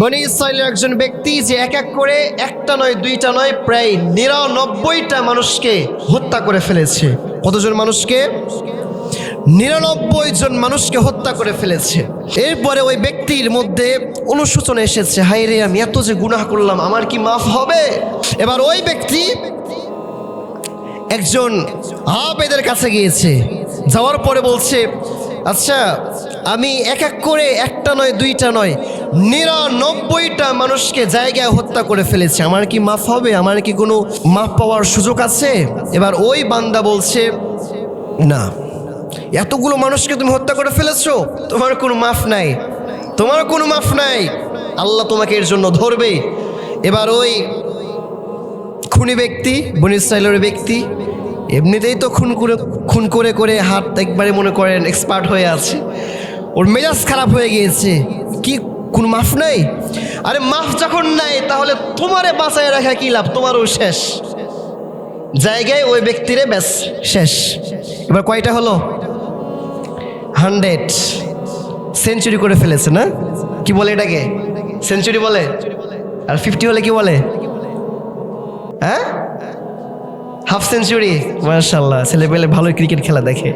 বনী ইসরাইলের একজন ব্যক্তি যে এক এক করে একটা নয় দুইটা নয় প্রায় ৯৯টা মানুষকে হত্যা করে ফেলেছে। কতজন মানুষকে? ৯৯ জন মানুষকে হত্যা করে ফেলেছে। এরপরে ওই ব্যক্তির মধ্যে অনুশোচনা এসেছে, হায় রে, আমি এত যে গুনাহ করলাম, আমার কি মাফ হবে? এবার ওই ব্যক্তি একজন আবেদের কাছে গিয়েছে, যাওয়ার পরে বলছে, আচ্ছা আমি এক এক করে একটা নয় দুইটা নয় ৯৯টা মানুষকে জায়গায় হত্যা করে ফেলেছি, আমার কি মাফ হবে? আমার কি কোনো মাফ পাওয়ার সুযোগ আছে? এবার ওই বান্দা বলছে, না, এতগুলো মানুষকে তুমি হত্যা করে ফেলেছো, তোমার কোনো মাফ নাই, তোমার কোনো মাফ নাই, আল্লাহ তোমাকে এর জন্য ধরবে। এবার ওই খুনি ব্যক্তি, বনী ইসরাইলের ব্যক্তি, এমনিতেই তো খুন করে করে হাত একবারে মনে করেন এক্সপার্ট হয়ে আছে, ওর মেজাজ খারাপ হয়ে গিয়েছে, কি কোনো মাফ নাই? আরে মাফ যখন নাই তাহলে তোমারে বাঁচায় রাখা কি লাভ? তোমারও শেষ জায়গায় ওই ব্যক্তিরে, ব্যাস শেষ। এবার কয়টা হলো? 100 সেঞ্চুরি করে ফেলেছে না? কি বলে এটাকে? সেঞ্চুরি বলে। আর 50 হলে কি বলে? হ্যাঁ, হাফ সেঞ্চুরি। মাশাআল্লাহ, ছেলেপেলে ভালোই ক্রিকেট খেলা দেখে।